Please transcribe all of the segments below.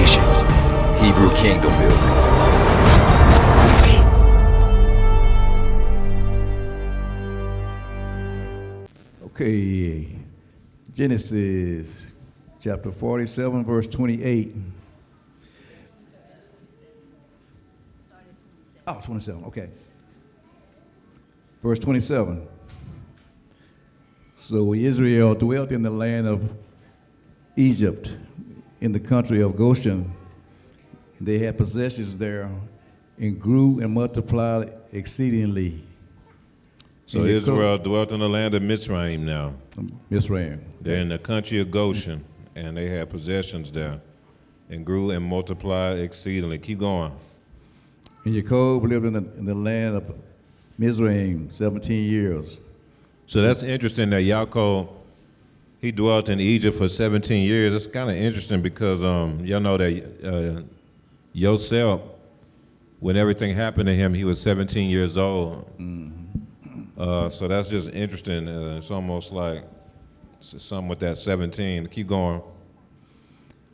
nation. Hebrew kingdom building. Okay, Genesis chapter 47, verse 28. Oh, 27, okay. Verse 27. So Israel dwelt in the land of Egypt, in the country of Goshen. They had possessions there and grew and multiplied exceedingly. So Israel dwelt in the land of Mitzrayim now. Mitzrayim. They're in the country of Goshen, and they had possessions there, and grew and multiplied exceedingly. Keep going. And Jacob lived in the land of Mizraim 17 years. So that's interesting that Yaakov, he dwelt in Egypt for 17 years. It's kind of interesting because y'all know that Yosef, when everything happened to him, he was 17 years old. So that's just interesting. It's almost like something with that 17. Keep going.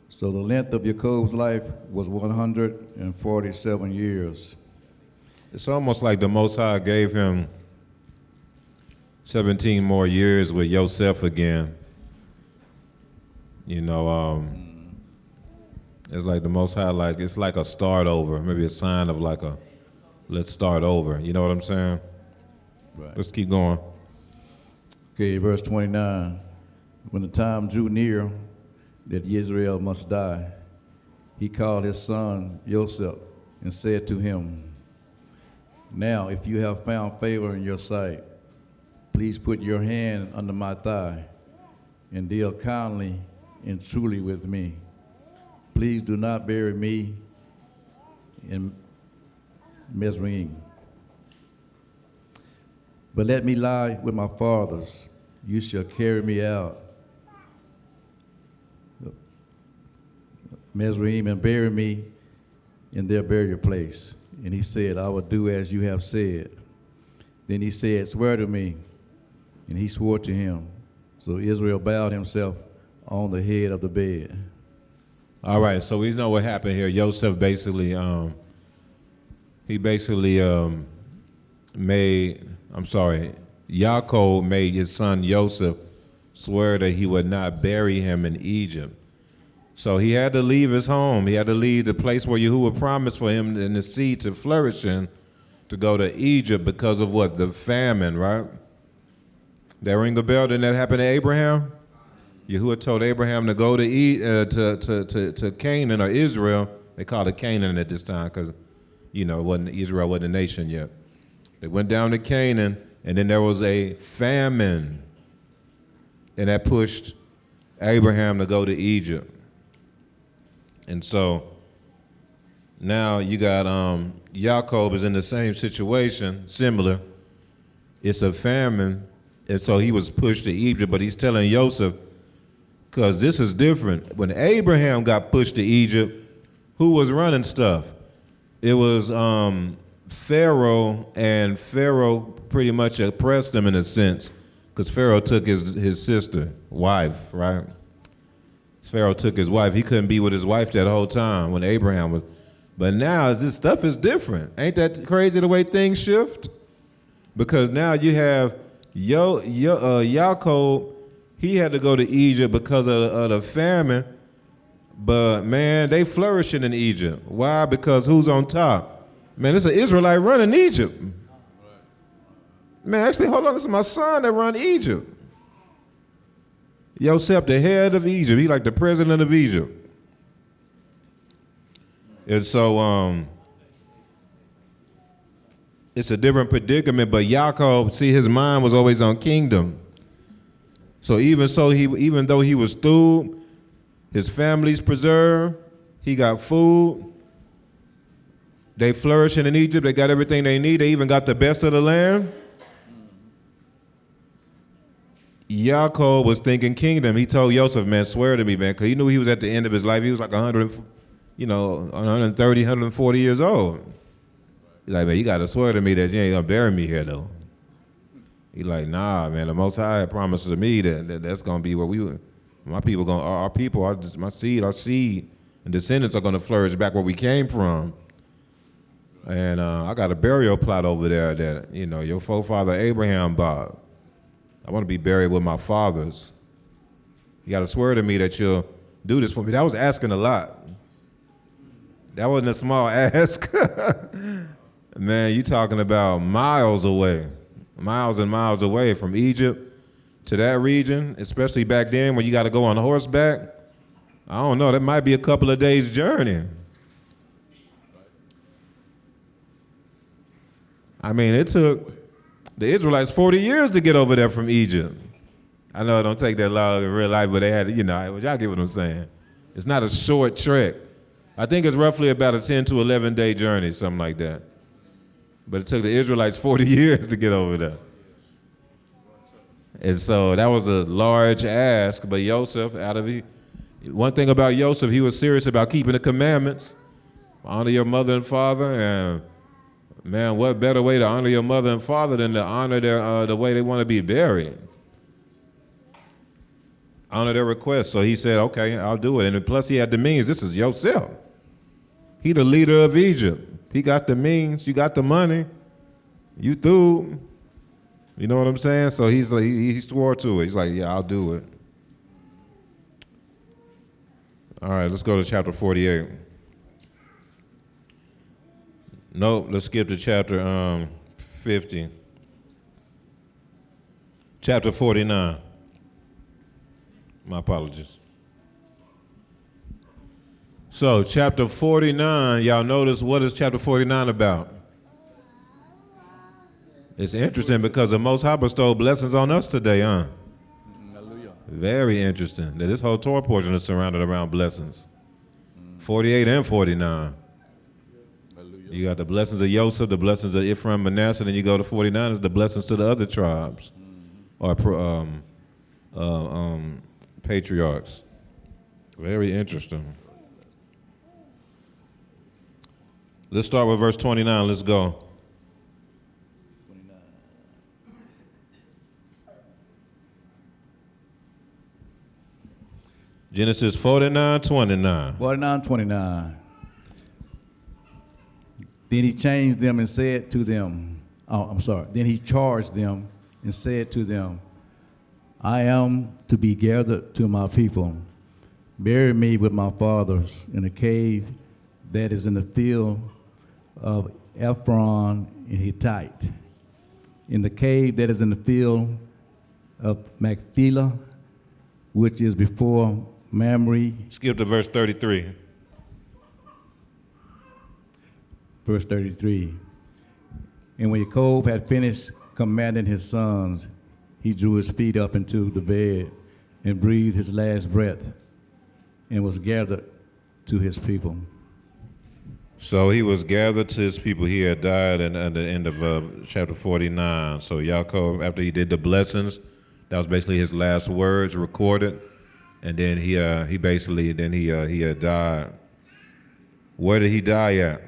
So the length of Jacob's life was 147 years. It's almost like the Most High gave him 17 more years with Yosef again. You know, it's like the Most High, like it's like a start over, maybe a sign of like a let's start over. You know what I'm saying? Right. Let's keep going. Okay, verse 29. When the time drew near that Israel must die, he called his son Joseph and said to him, "Now, if you have found favor in your sight, please put your hand under my thigh and deal kindly and truly with me. Please do not bury me in Mizraim, but let me lie with my fathers. You shall carry me out Mizraim and bury me in their burial place." And he said, "I will do as you have said." Then he said, "Swear to me." And he swore to him. So Israel bowed himself on the head of the bed. All right, so we know what happened here. Yosef basically, Yaakov made his son Yosef swear that he would not bury him in Egypt. So he had to leave his home. He had to leave the place where Yahuwah promised for him and the seed to flourish in, to go to Egypt because of what? The famine, right? That ring a bell? Didn't that happen to Abraham? Yahuwah told Abraham to go to Canaan or Israel. They called it Canaan at this time because, Israel wasn't a nation yet. They went down to Canaan, and then there was a famine, and that pushed Abraham to go to Egypt. And so now you got Yaakov is in the same situation, similar. It's a famine, and so he was pushed to Egypt, but he's telling Joseph, because this is different. When Abraham got pushed to Egypt, who was running stuff? It was Pharaoh, and Pharaoh pretty much oppressed him in a sense, because Pharaoh took his sister, wife, right? Pharaoh took his wife. He couldn't be with his wife that whole time when Abraham was. But now this stuff is different. Ain't that crazy the way things shift? Because now you have Yaakov, he had to go to Egypt because of the famine. But man, they flourishing in Egypt. Why? Because who's on top? Man, it's an Israelite running Egypt. Man, actually, hold on, this is my son that run Egypt. Yosef, the head of Egypt. He like the president of Egypt. And so it's a different predicament, but Yaakov, see, his mind was always on kingdom. So even though he was through, his family's preserved, he got food, they flourishing in Egypt, they got everything they need, they even got the best of the land. Yaakov was thinking kingdom. He told Joseph, man, swear to me, man, because he knew he was at the end of his life. He was like 130, 140 years old. He's like, man, you got to swear to me that you ain't going to bury me here, though. He's like, nah, man, the Most High promises to me that's going to be where my people, our seed and descendants are going to flourish back where we came from. And I got a burial plot over there that, your forefather Abraham bought. I want to be buried with my fathers. You got to swear to me that you'll do this for me. That was asking a lot. That wasn't a small ask. Man, you talking about miles away, miles and miles away from Egypt to that region, especially back then when you got to go on horseback. I don't know, that might be a couple of days' journey. I mean, it took the Israelites 40 years to get over there from Egypt. I know it don't take that long in real life, but they had, y'all get what I'm saying. It's not a short trek. I think it's roughly about a 10 to 11 day journey, something like that. But it took the Israelites 40 years to get over there. And so that was a large ask, but Joseph, one thing about Joseph, he was serious about keeping the commandments. Honor your mother and father, and man, what better way to honor your mother and father than to honor the way they want to be buried? Honor their request. So he said, okay, I'll do it. And plus he had the means. This is Joseph. He the leader of Egypt. He got the means. You got the money. You through. You know what I'm saying? So he swore to it. He's like, yeah, I'll do it. All right, let's go to chapter 48. No, let's skip to chapter 50. Chapter 49. My apologies. So chapter 49, y'all notice, what is chapter 49 about? It's interesting because the Most High bestowed blessings on us today, huh? Hallelujah. Very interesting that this whole Torah portion is surrounded around blessings. 48 and 49. Hallelujah. You got the blessings of Joseph, the blessings of Ephraim, Manasseh, then you go to 49, is the blessings to the other tribes, or patriarchs. Very interesting. Let's start with verse 29. Let's go. Genesis 49:29. 49:29. Then he changed them and said to them, Then he charged them and said to them, I am to be gathered to my people. Bury me with my fathers in a cave that is in the field of Ephron and Hittite, in the cave that is in the field of Machpelah, which is before Mamre. Skip to verse 33. Verse 33. And when Jacob had finished commanding his sons, he drew his feet up into the bed and breathed his last breath and was gathered to his people. So he was gathered to his people. He had died at the end of chapter 49. So Yaakov, after he did the blessings, that was basically his last words recorded. And then he had died. Where did he die at?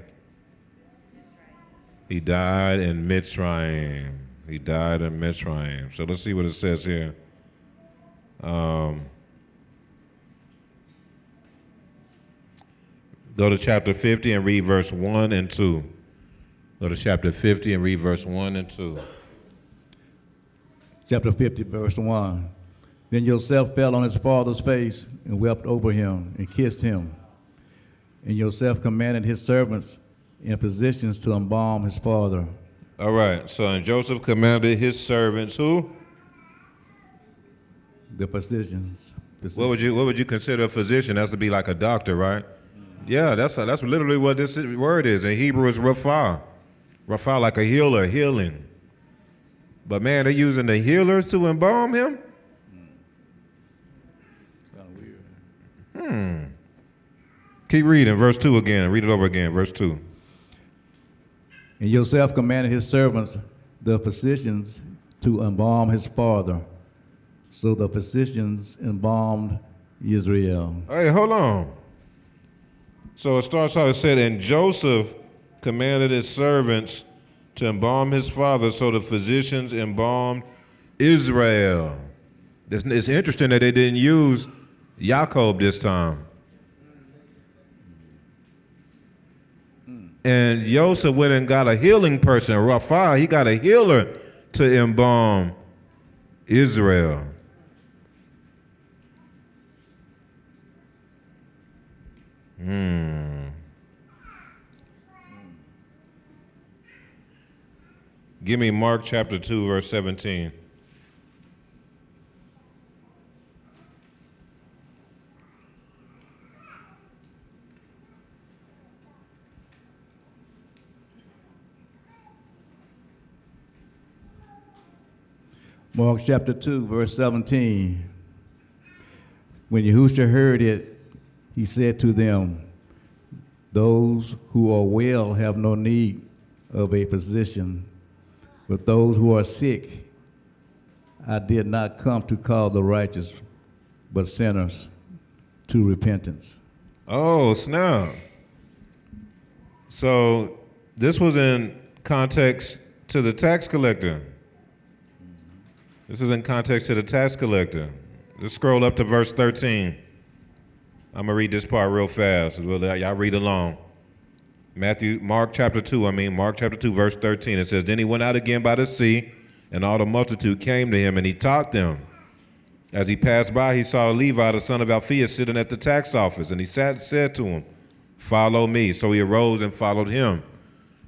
He died in Mitzrayim. He died in Mitzrayim. So let's see what it says here. Go to chapter 50 and read verse 1 and 2. Go to chapter 50 and read verse 1 and 2. Chapter 50, verse 1. Then Joseph fell on his father's face and wept over him and kissed him. And Joseph commanded his servants and physicians to embalm his father. All right, so and Joseph commanded his servants, who? The physicians. What would you consider a physician? That's to be like a doctor, right? Yeah, that's literally what this word is. In Hebrew, it's Rapha. Rapha, like a healer, healing. But man, they're using the healers to embalm him? Sound weird. Keep reading, verse 2 again. Read it over again, verse 2. And Joseph commanded his servants, the physicians, to embalm his father. So the physicians embalmed Israel. Hey, hold on. So it starts out, it said, and Joseph commanded his servants to embalm his father, so the physicians embalmed Israel. It's interesting that they didn't use Jacob this time. And Joseph went and got a healing person, Rapha. He got a healer to embalm Israel. Give me Mark chapter 2, verse 17. Mark chapter 2, verse 17. When Yahushua heard it, he said to them, those who are well have no need of a physician, but those who are sick. I did not come to call the righteous, but sinners to repentance. Oh, snap. So this was in context to the tax collector. This is in context to the tax collector. Let's scroll up to verse 13. I'm going to read this part real fast. Y'all read along. Mark chapter 2, verse 13. It says, then he went out again by the sea, and all the multitude came to him, and he taught them. As he passed by, he saw Levi, the son of Alphaeus, sitting at the tax office, and he said to him, follow me. So he arose and followed him.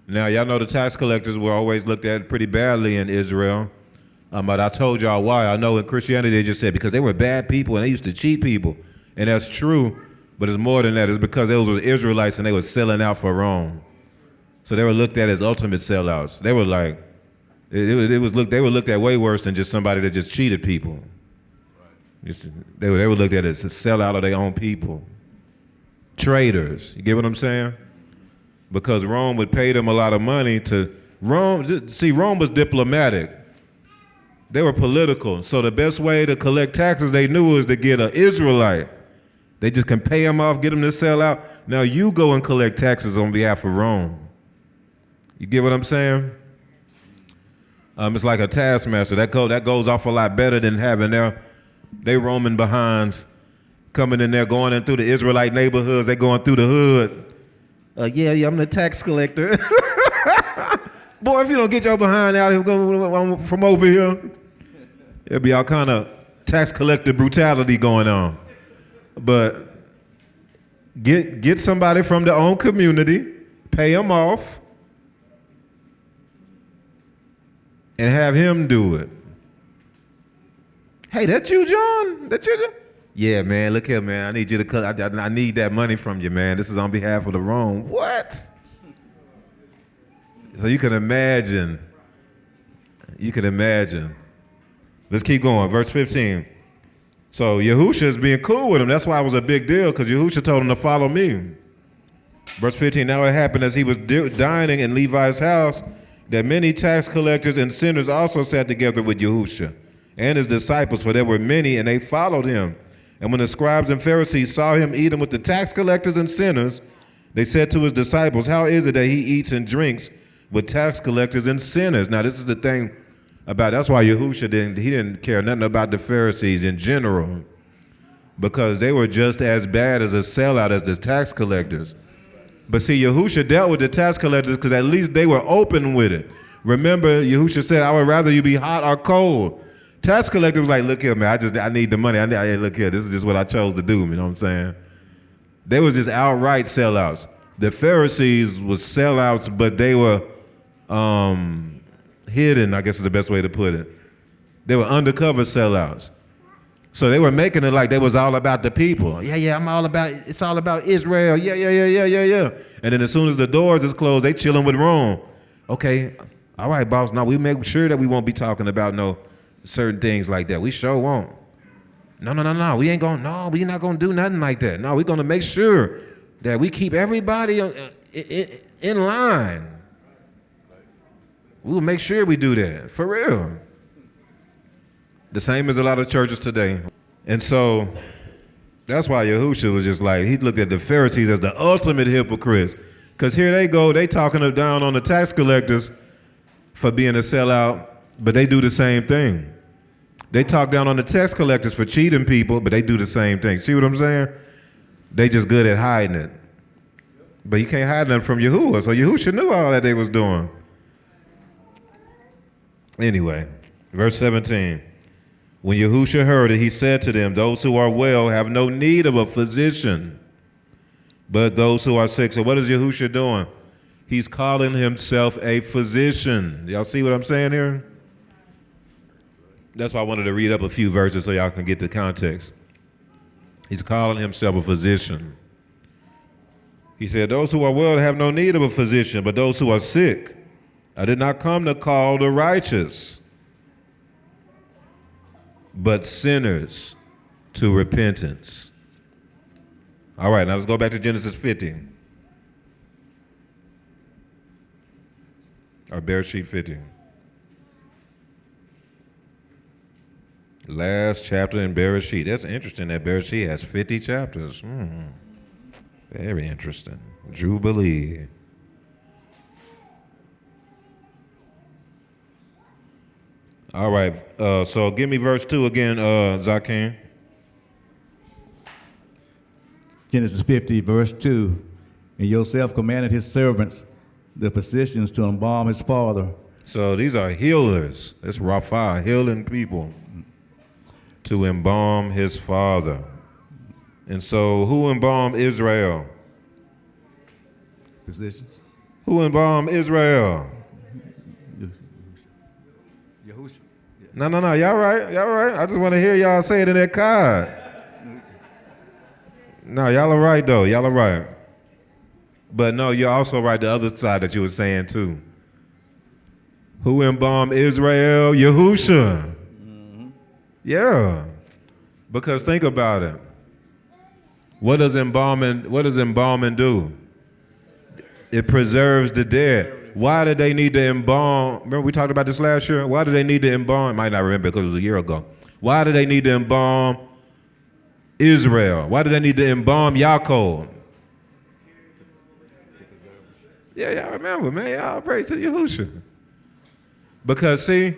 Now, y'all know the tax collectors were always looked at pretty badly in Israel. But I told y'all why. I know in Christianity they just said because they were bad people and they used to cheat people. And that's true, but it's more than that. It's because those were Israelites and they were selling out for Rome. So they were looked at as ultimate sellouts. They were like, they were looked at way worse than just somebody that just cheated people. They were looked at as a sellout of their own people. Traitors, you get what I'm saying? Because Rome would pay them a lot of money to, Rome was diplomatic. They were political, so the best way to collect taxes they knew was to get an Israelite. They just can pay them off, get them to sell out. Now you go and collect taxes on behalf of Rome. You get what I'm saying? It's like a taskmaster. That goes off a lot better than having they Roman behinds coming in there, going in through the Israelite neighborhoods. They going through the hood. Yeah, I'm the tax collector. Boy, if you don't get your behind out here from over here, there'll be all kind of tax collector brutality going on. But get somebody from their own community, pay them off, and have him do it. Hey, that you, John? That you? Yeah, man, look here, man. I need you to cut. I need that money from you, man. This is on behalf of the Rome. What? So you can imagine. Let's keep going. Verse 15. So Yahushua is being cool with him. That's why it was a big deal, because Yahushua told him to follow me. Verse 15, now it happened as he was dining in Levi's house that many tax collectors and sinners also sat together with Yahushua and his disciples, for there were many, and they followed him. And when the scribes and Pharisees saw him eating with the tax collectors and sinners, they said to his disciples, how is it that he eats and drinks with tax collectors and sinners? Now, this is the thing about, that's why Yahushua didn't care nothing about the Pharisees in general, because they were just as bad as a sellout as the tax collectors. But see, Yahushua dealt with the tax collectors because at least they were open with it. Remember, Yahushua said, I would rather you be hot or cold. Tax collector was like, look here, man, I need the money. Look here, this is just what I chose to do, you know what I'm saying? They was just outright sellouts. The Pharisees was sellouts, but they were hidden, I guess is the best way to put it. They were undercover sellouts. So they were making it like they was all about the people. Yeah, it's all about Israel. Yeah. And then as soon as the doors is closed, they chilling with Rome. Okay, all right, boss, now we make sure that we won't be talking about no certain things like that. We sure won't. No, we're not gonna do nothing like that. No, we're gonna make sure that we keep everybody in line. We'll make sure we do that, for real. The same as a lot of churches today. And so that's why Yahushua was just like, he looked at the Pharisees as the ultimate hypocrites. Because here they go, they talking down on the tax collectors for being a sellout, but they do the same thing. They talk down on the tax collectors for cheating people, but they do the same thing. See what I'm saying? They just good at hiding it. But you can't hide nothing from Yahuwah. So Yahushua knew all that they was doing. Anyway, verse 17. When Yahushua heard it, he said to them, those who are well have no need of a physician, but those who are sick. So what is Yahushua doing? He's calling himself a physician. Y'all see what I'm saying here? That's why I wanted to read up a few verses so y'all can get the context. He's calling himself a physician. He said, those who are well have no need of a physician, but those who are sick. I did not come to call the righteous, but sinners to repentance. All right, now let's go back to Genesis 50. Or Bereshit 50. Last chapter in Bereshit. That's interesting that Bereshit has 50 chapters. Very interesting. Jubilee. All right, so give me verse 2 again, Zakim. Genesis 50, verse 2. And Joseph commanded his servants, the physicians, to embalm his father. So these are healers. It's Rapha, healing people. To embalm his father. And so who embalmed Israel? Physicians. Who embalmed Israel? Yahushua. No, y'all right. I just want to hear y'all say it in that card. No, y'all are right, though. Y'all are right. But no, you're also right the other side that you were saying, too. Who embalmed Israel? Yahushua. Yeah. Because think about it. What does embalming do? It preserves the dead. Why did they need to embalm? Remember we talked about this last year? Why do they need to embalm? Might not remember because it was a year ago. Why do they need to embalm Israel? Why do they need to embalm Yaakov? Yeah, y'all remember, man. Y'all praise to Yahushua. Because see,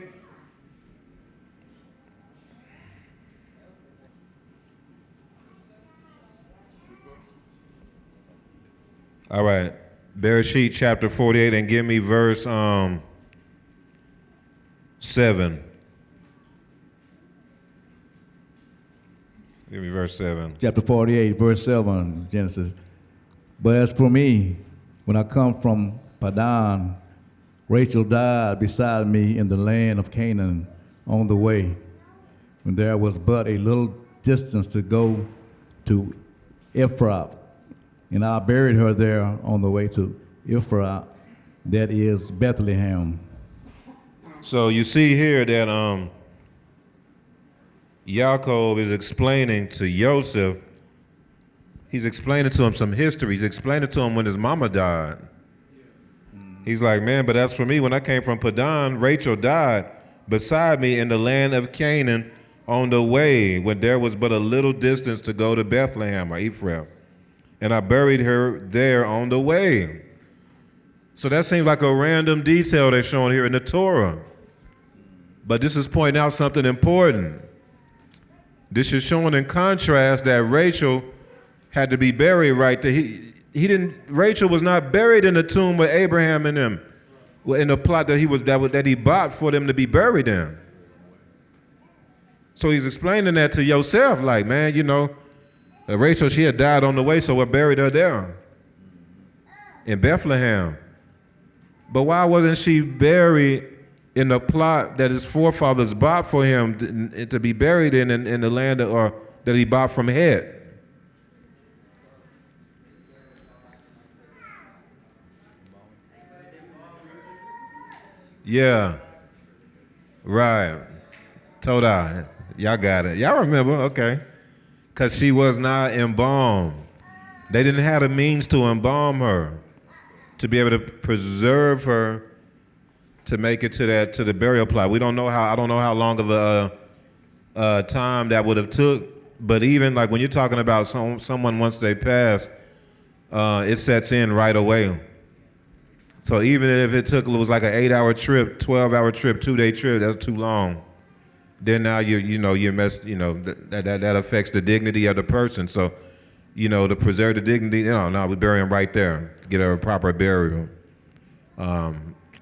all right, Bereshit chapter 48, and give me verse 7. Give me verse 7. Chapter 48, verse 7, Genesis. But as for me, when I come from Padan, Rachel died beside me in the land of Canaan on the way, when there was but a little distance to go to Ephrath. And I buried her there on the way to Ephrath, that is Bethlehem. So you see here that Yaakov is explaining to Joseph, he's explaining to him some history. He's explaining to him when his mama died. He's like, man, but as for me, when I came from Padan, Rachel died beside me in the land of Canaan on the way, when there was but a little distance to go to Bethlehem or Ephraim. And I buried her there on the way. So that seems like a random detail they're showing here in the Torah. But this is pointing out something important. This is showing in contrast that Rachel had to be buried right there. Rachel was not buried in the tomb with Abraham and them, in the plot that he bought for them to be buried in. So he's explaining that to Yosef, like, man, you know, Rachel, she had died on the way, so we buried her there in Bethlehem. But why wasn't she buried in the plot that his forefathers bought for him to be buried in the land or that he bought from Het? Yeah, right. Todah, y'all got it. Y'all remember, okay. Because she was not embalmed. They didn't have the means to embalm her, to be able to preserve her, to make it to the burial plot. I don't know how long of a time that would have took, but even like when you're talking about someone once they pass, it sets in right away. So even if it was like an 8-hour trip, 12-hour trip, 2-day trip, that's too long. Then now that affects the dignity of the person. So to preserve the dignity. No, we bury him right there to get a proper burial.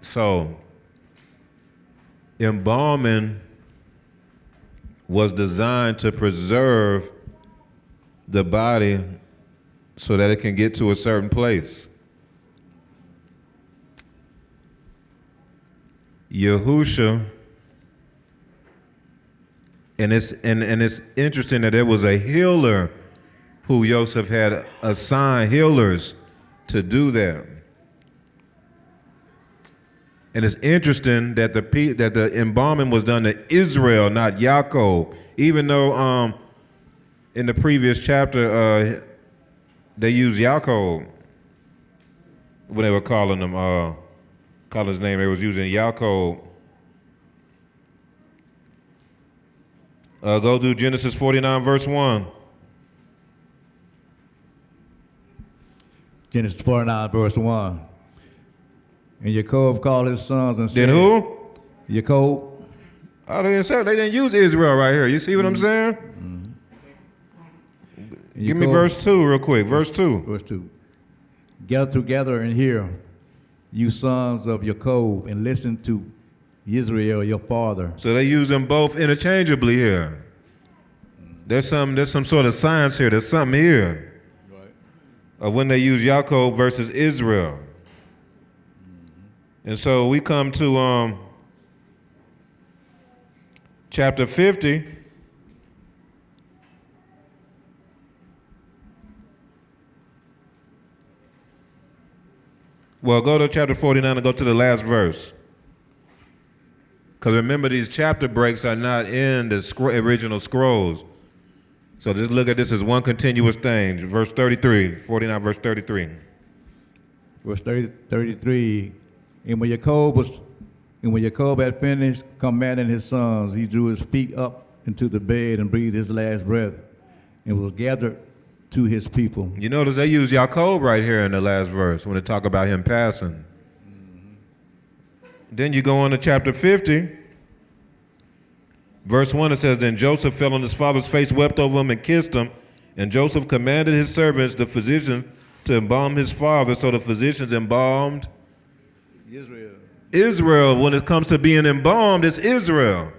So embalming was designed to preserve the body so that it can get to a certain place. Yahusha, and it's interesting that there was a healer who Joseph had assigned healers to do that. And it's interesting that the embalming was done to Israel, not Yaakov, even though in the previous chapter they used Yaakov when they were calling his name. They was using Yaakov. Go to Genesis 49, verse 1. Genesis 49, verse 1. And Jacob called his sons and said, Then who? Jacob. Oh, they didn't use Israel right here. You see what I'm saying? Give me verse 2 real quick. Verse 2. Verse 2. Gather together and hear, you sons of Jacob, and listen to Israel, your father. So they use them both interchangeably here. There's some sort of science here. There's something here. Right. Of when they use Yaakov versus Israel. And so we come to chapter 50. Well, go to chapter 49 and go to the last verse. Because remember, these chapter breaks are not in the original scrolls. So just look at this as one continuous thing. Verse 33, 49, verse 33. Verse 33. And when Jacob had finished commanding his sons, he drew his feet up into the bed and breathed his last breath, and was gathered to his people. You notice they use Jacob right here in the last verse when they talk about him passing. Then you go on to chapter 50. Verse 1, it says, Then Joseph fell on his father's face, wept over him, and kissed him. And Joseph commanded his servants, the physicians, to embalm his father. So the physicians embalmed Israel. When it comes to being embalmed, it's Israel.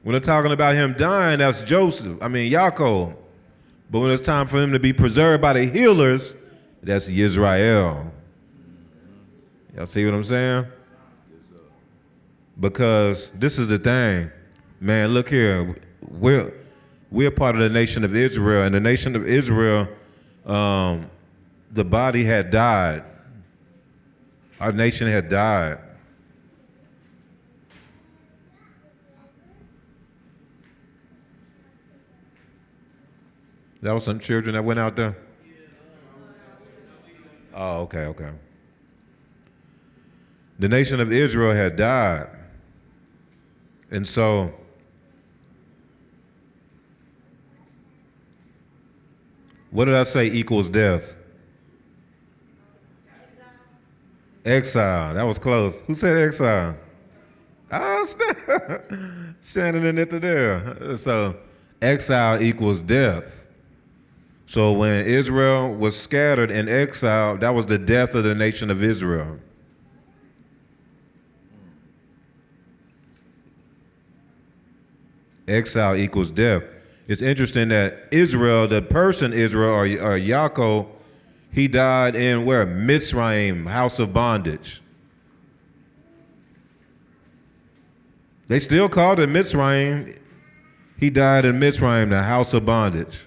When they're talking about him dying, that's Yaakov. But when it's time for him to be preserved by the healers, that's Yisrael. Y'all see what I'm saying? Because this is the thing. Man, look here. We're part of the nation of Israel, and the nation of Israel, the body had died. Our nation had died. That was some children that went out there? Oh, okay. The nation of Israel had died. And so what did I say equals death? Exile. That was close. Who said exile? Shannon and it there. So exile equals death. So when Israel was scattered and exiled, that was the death of the nation of Israel. Exile equals death. It's interesting that Israel, the person Israel or Yaakov, he died in where? Mitzrayim, house of bondage. They still called it Mitzrayim. He died in Mitzrayim, the house of bondage.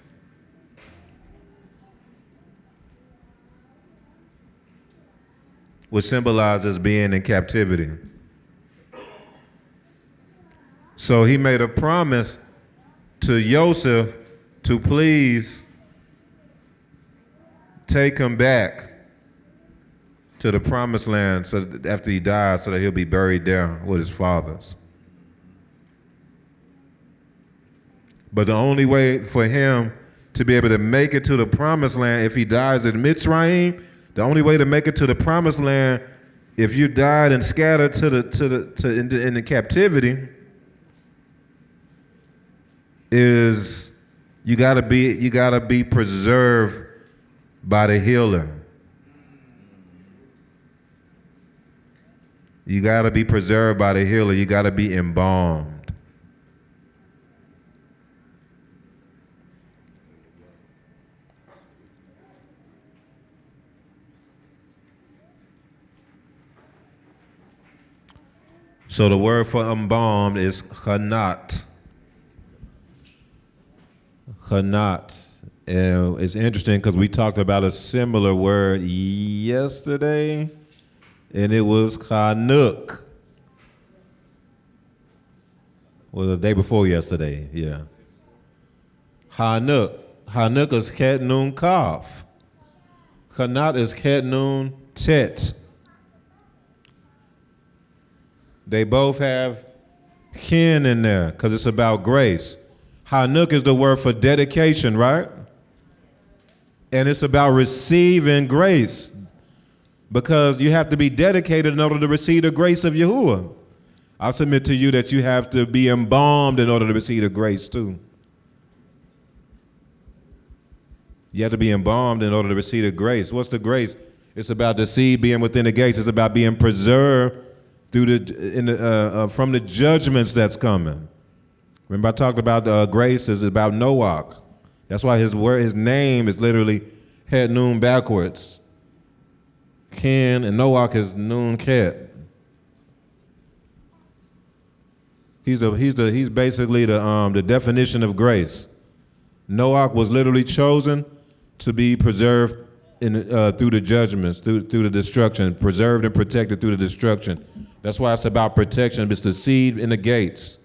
Which symbolizes being in captivity. So he made a promise to Joseph to please take him back to the promised land so that after he dies, so that he'll be buried there with his fathers. But the only way for him to be able to make it to the promised land, if he dies in Mitzrayim, the only way to make it to the promised land, if you died and scattered in the captivity, is You gotta be preserved by the healer. You gotta be preserved by the healer. You gotta be embalmed. So the word for embalmed is chanat. Chanat. And it's interesting because we talked about a similar word yesterday, and it was chanuk. Well, the day before yesterday, yeah. Hanuk. Hanuk is ket nun kaf. Chanat is ket nun tet. They both have kin in there because it's about grace. Hanuk is the word for dedication, right? And it's about receiving grace because you have to be dedicated in order to receive the grace of Yahuwah. I submit to you that you have to be embalmed in order to receive the grace too. You have to be embalmed in order to receive the grace. What's the grace? It's about the seed being within the gates. It's about being preserved from the judgments that's coming. Remember I talked about grace is about Noach. That's why his name is literally Het Nun backwards. Ken and Noach is Nun Ket. He's basically the definition of grace. Noach was literally chosen to be preserved through the judgments, through the destruction, preserved and protected through the destruction. That's why it's about protection. It's the seed in the gates.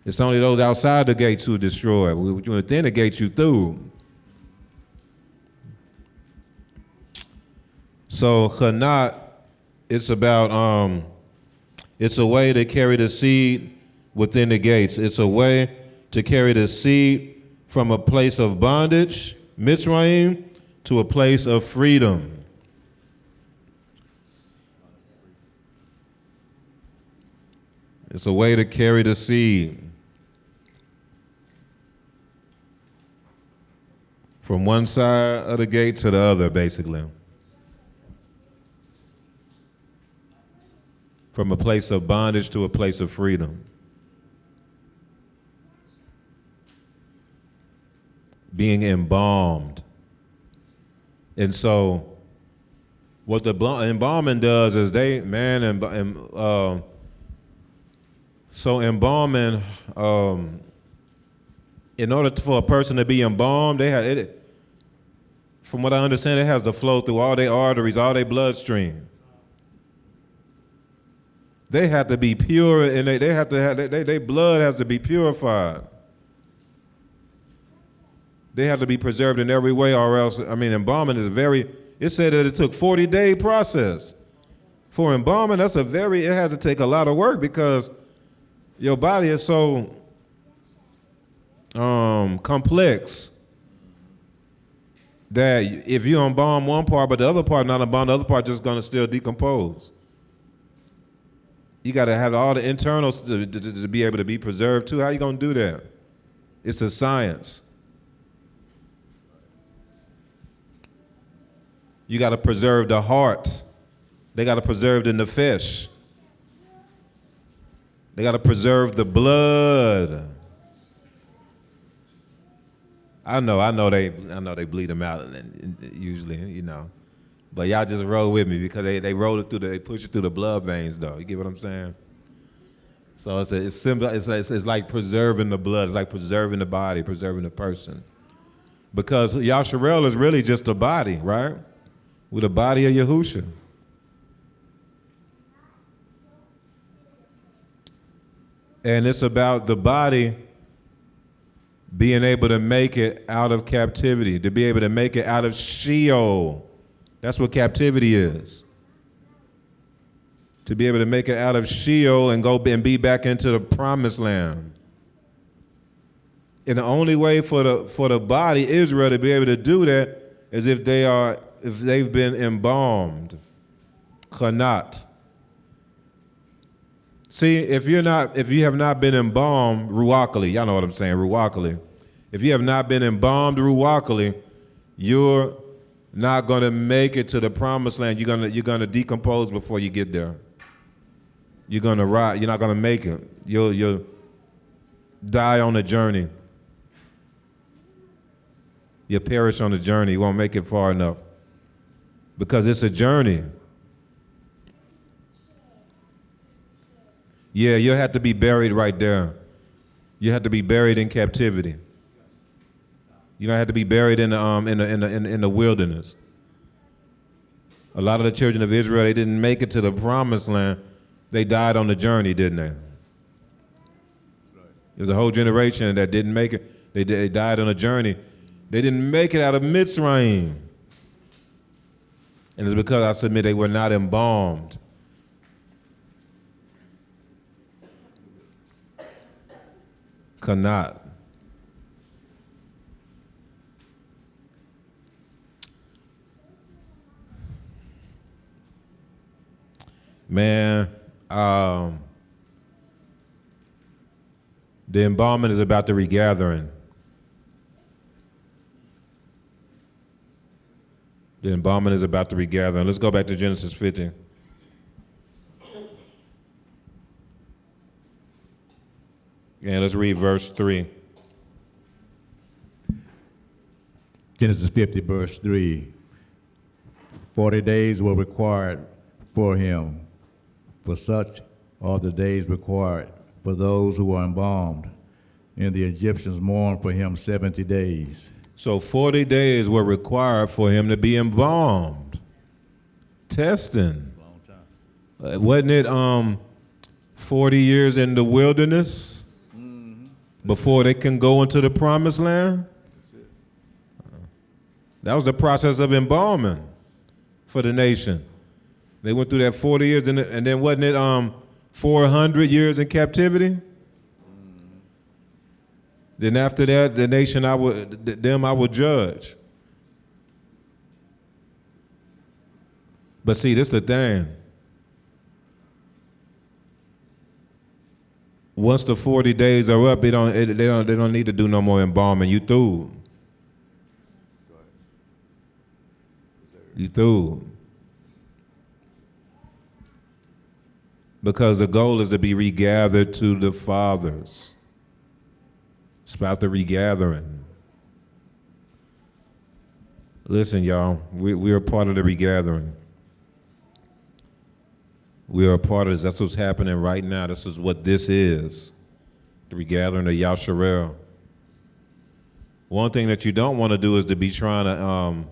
It's only those outside the gates who destroy. Within the gates, you through. So chanat, it's about it's a way to carry the seed within the gates. It's a way to carry the seed from a place of bondage, Mitzrayim, to a place of freedom. It's a way to carry the seed from one side of the gate to the other, basically. From a place of bondage to a place of freedom. Being embalmed. And so, what the embalming does is so embalming, in order for a person to be embalmed, from what I understand, it has to flow through all their arteries, all their bloodstream. They have to be pure, and their blood has to be purified. They have to be preserved in every way, or else, embalming is it said that it took 40-day process. For embalming, it has to take a lot of work because your body is so complex that if you embalm one part but the other part not embalmed, the other part just gonna still decompose. You gotta have all the internals to be able to be preserved too. How you gonna do that? It's a science. You gotta preserve the heart. They gotta preserve the nefesh. They got to preserve the blood. I know they bleed them out usually, But y'all just roll with me because they roll it through they push it through the blood veins though. You get what I'm saying? So it's simple. It's like preserving the blood. It's like preserving the body, preserving the person. Because Yasharel is really just a body, right? With the body of Yahusha. And it's about the body being able to make it out of captivity, to be able to make it out of Sheol. That's what captivity is. To be able to make it out of Sheol and go and be back into the promised land. And the only way for the body, Israel, to be able to do that is if they've been embalmed. Chanat. See, if you have not been embalmed, ruachali, y'all know what I'm saying, ruachali. If you have not been embalmed ruachally, you're not going to make it to the promised land. You're gonna decompose before you get there. You're going to rot. You're not going to make it. You'll die on the journey. You'll perish on the journey. You won't make it far enough because it's a journey. Yeah, you'll have to be buried right there. You have to be buried in captivity. You don't have to be buried in the wilderness. A lot of the children of Israel, they didn't make it to the promised land. They died on the journey, didn't they? There's a whole generation that didn't make it. They died on a journey. They didn't make it out of Mitzrayim. And it's because I submit they were not embalmed. Cannot. Man, the embalming is about the regathering. The embalming is about the regathering. Let's go back to Genesis 50. And let's read verse 3. Genesis 50, verse 3. 40 days were required for him, for such are the days required for those who are embalmed. And the Egyptians mourned for him 70 days. So 40 days were required for him to be embalmed. Testing. Wasn't it 40 years in the wilderness before they can go into the promised land? That was the process of embalming for the nation. They went through that 40 years, and then wasn't it 400 years in captivity? Then after that, the nation I would judge. But see, this the thing. Once the 40 days are up, they don't need to do no more embalming. You through. You through. Because the goal is to be regathered to the fathers. It's about the regathering. Listen, y'all, we are part of the regathering. We are a part of this. That's what's happening right now. This is what this is, the regathering of Yasharel. One thing that you don't want to do is to be trying to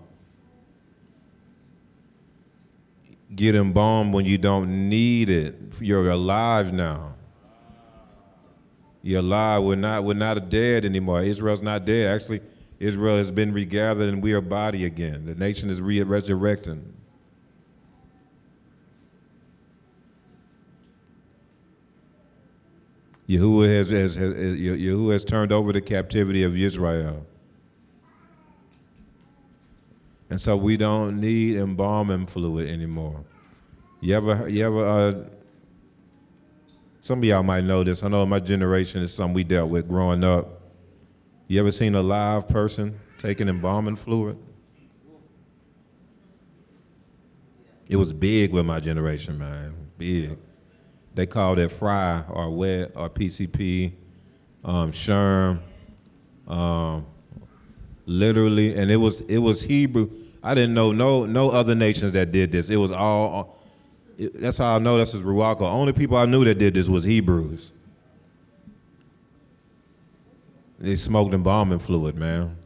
get embalmed when you don't need it. You're alive now. You're alive. We're not dead anymore. Israel's not dead. Actually, Israel has been regathered and we are body again. The nation is resurrecting. Yahuwah has turned over the captivity of Israel. And so we don't need embalming fluid anymore. You ever some of y'all might know this. I know my generation is something we dealt with growing up. You ever seen a live person taking embalming fluid? It was big with my generation, man, big. They called it fry or wet or PCP, sherm, literally, and it was Hebrew. I didn't know no other nations that did this. It was all. That's how I know this is Ruach. Only people I knew that did this was Hebrews. They smoked embalming fluid, man.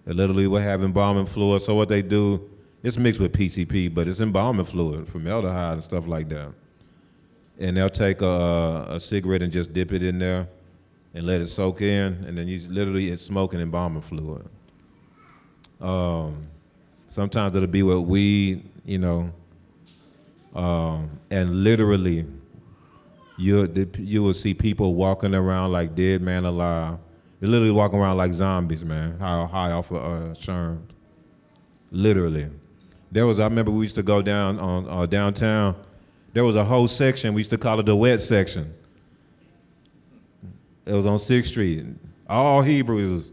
They literally would have embalming fluid. So what they do, it's mixed with PCP, but it's embalming fluid, formaldehyde and stuff like that. And they'll take a cigarette and just dip it in there and let it soak in, and then it's smoking embalming fluid. Sometimes it'll be with weed, and literally you will see people walking around like dead man alive. They're literally walking around like zombies, man, high off of sherm. Literally. I remember we used to go down on downtown. There was a whole section, we used to call it the wet section. It was on 6th Street. All Hebrews,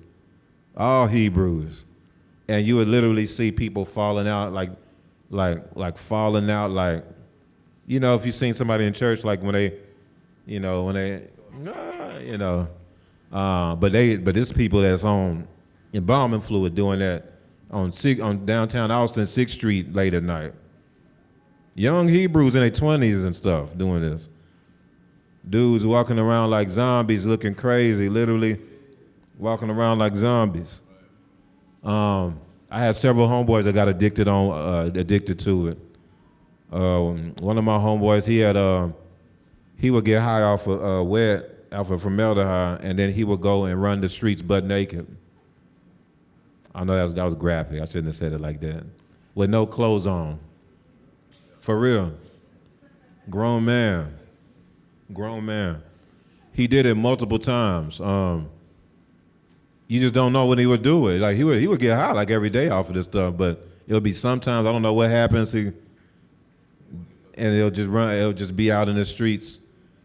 and you would literally see people falling out, like falling out, like, you know, if you seen somebody in church, like when they, but it's people that's on embalming fluid doing that on downtown Austin, 6th Street late at night. Young Hebrews in their 20s and stuff doing this. Dudes walking around like zombies, looking crazy, literally walking around like zombies. I had several homeboys that got addicted to it. One of my homeboys, he would get high off of formaldehyde, and then he would go and run the streets butt naked. I know that was graphic. I shouldn't have said it like that. With no clothes on. For real. Grown man. He did it multiple times. You just don't know when he would do it. Like he would get high like every day off of this stuff, but it'll be sometimes, I don't know what happens, and it'll just be out in the streets,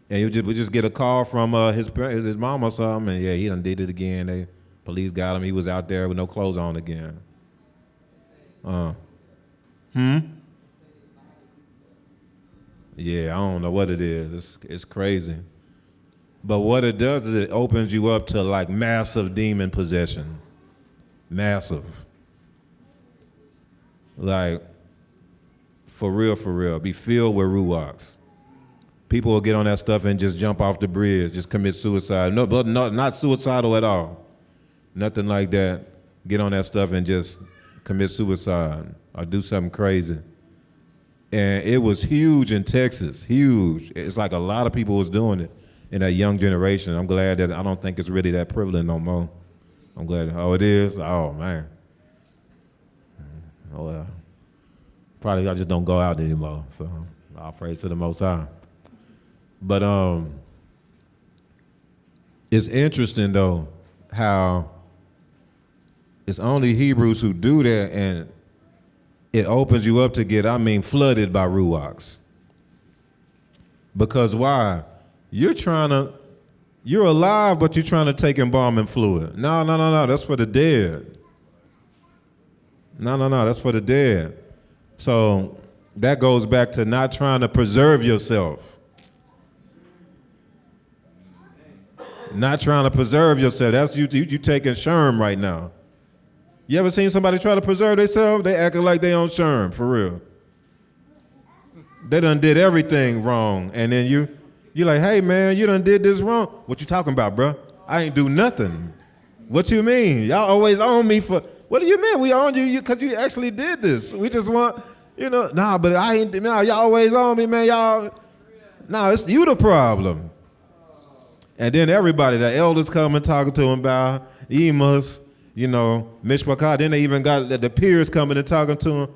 and we just get a call from his mom or something, and yeah, he done did it again. Police got him. He was out there with no clothes on again. Yeah, I don't know what it is. It's crazy. But what it does is it opens you up to like massive demon possession. Massive. Like, for real, be filled with ruachs. People will get on that stuff and just jump off the bridge, just commit suicide. No, but not suicidal at all. Nothing like that. Get on that stuff and just commit suicide or do something crazy. And it was huge in Texas, huge. It's like a lot of people was doing it in that young generation. I'm glad that I don't think it's really that prevalent no more. I'm glad. Oh, it is? Oh, man. Oh, well. Probably I just don't go out anymore, so I'll praise to the Most High. But it's interesting, though, how it's only Hebrews who do that, and it opens you up to get, flooded by ruachs. Because why? You're alive, but you're trying to take embalming fluid. No, that's for the dead. No, that's for the dead. So that goes back to not trying to preserve yourself. Not trying to preserve yourself. That's you taking Sherm right now. You ever seen somebody try to preserve themselves? They acting like they on Sherm, for real. They done did everything wrong. And then you're like, hey man, you done did this wrong. What you talking about, bro? I ain't do nothing. What you mean? Y'all always own me for, what do you mean? We own you because you actually did this. We just want, but I ain't, y'all always own me, man. Y'all, it's you the problem. And then everybody, the elders come and talking to him about Emas, Mishpachah. Then they even got the peers coming and talking to him.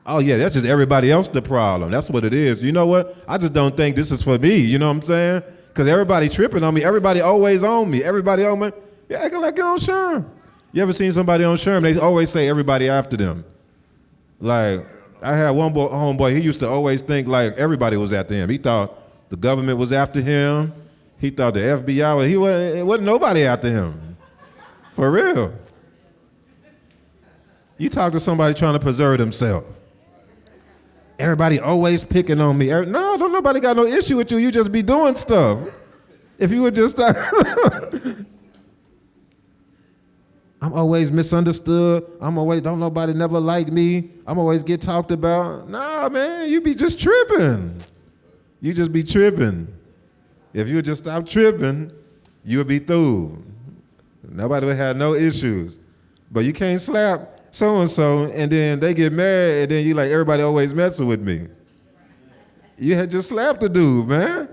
Oh yeah, that's just everybody else the problem. That's what it is. You know what? I just don't think this is for me. You know what I'm saying? Because everybody tripping on me. Everybody always on me. Everybody on me. Yeah, acting like you're on Sherm. You ever seen somebody on Sherm? They always say everybody after them. Like, I had one homeboy, he used to always think like everybody was after him. He thought the government was after him. He thought the FBI it wasn't nobody after him. For real. You talk to somebody trying to preserve themselves. Everybody always picking on me. No, don't nobody got no issue with you. You just be doing stuff. If you would just stop. I'm always misunderstood. Don't nobody never like me. I'm always get talked about. Nah, man, you be just tripping. You just be tripping. If you would just stop tripping, you would be through. Nobody would have no issues. But you can't slap so-and-so, and then they get mad, and then you like, everybody always messing with me. You had just slapped the dude, man.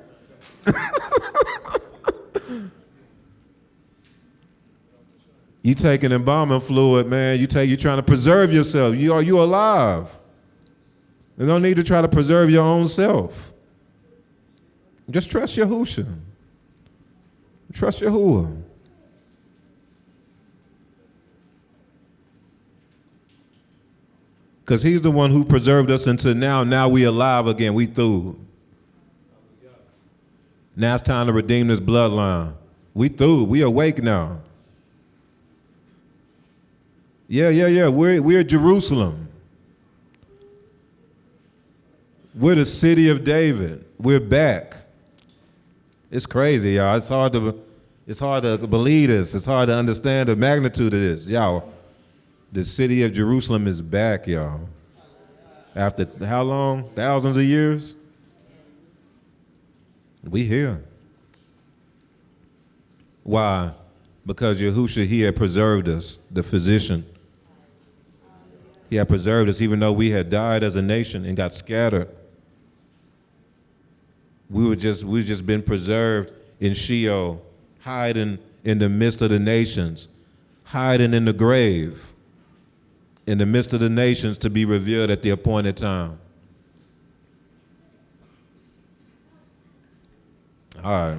You taking embalming fluid, man. You trying to preserve yourself. You alive. There's no need to try to preserve your own self. Just trust Yahusha. Trust Yahuwah. Because he's the one who preserved us until now. Now we alive again. We through. Now it's time to redeem this bloodline. We through. We awake now. Yeah. We're Jerusalem. We're the city of David. We're back. It's crazy, y'all. It's hard to believe this. It's hard to understand the magnitude of this. Y'all, the city of Jerusalem is back, y'all. After how long? Thousands of years? We here. Why? Because Yahushua, he had preserved us, the physician. He had preserved us even though we had died as a nation and got scattered. We've just been preserved in Sheol, hiding in the midst of the nations, hiding in the grave, in the midst of the nations to be revealed at the appointed time. All right.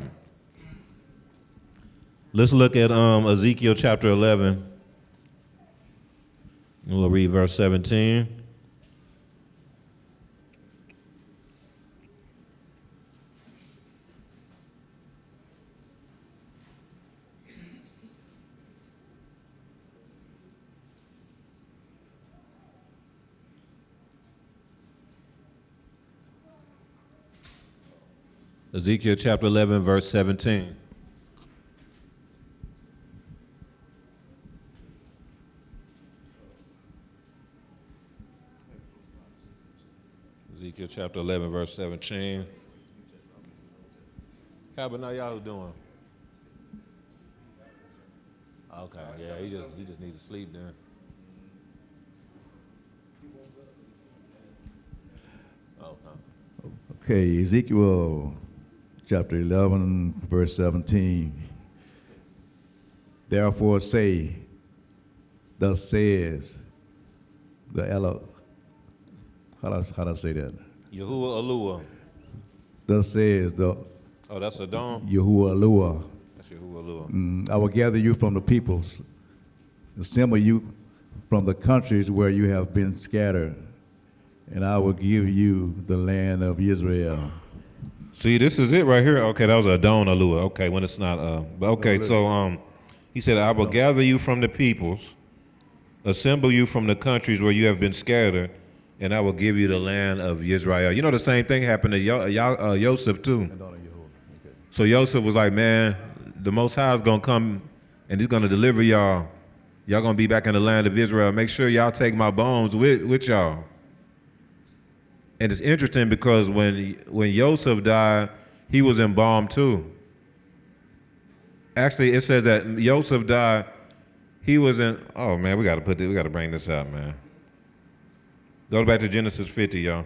Let's look at Ezekiel chapter 11. We'll read verse 17. Ezekiel chapter 11, verse 17. Ezekiel chapter 11, verse 17. How y'all doing? Okay, yeah, you just need to sleep then. Okay. Okay, Ezekiel chapter 11, verse 17. Therefore say, thus says the Elo. How do I say that? Yahuwah Alua. Thus says the Oh, that's Adon? Yahuwah Alua. That's Yahuwah Alua. I will gather you from the peoples, assemble you from the countries where you have been scattered, and I will give you the land of Israel. See, this is it right here. Okay, that was Adon Alua. Okay, when it's not but okay, so he said, I will gather you from the peoples, assemble you from the countries where you have been scattered, and I will give you the land of Israel. You know, the same thing happened to Joseph too. So Joseph was like, man, the Most High is going to come and he's going to deliver y'all. Y'all going to be back in the land of Israel. Make sure y'all take my bones with y'all. And it's interesting because when Joseph died, he was embalmed too. Actually, it says that Joseph died, he was in, oh man, we got to bring this out, man. Go back to Genesis 50, y'all.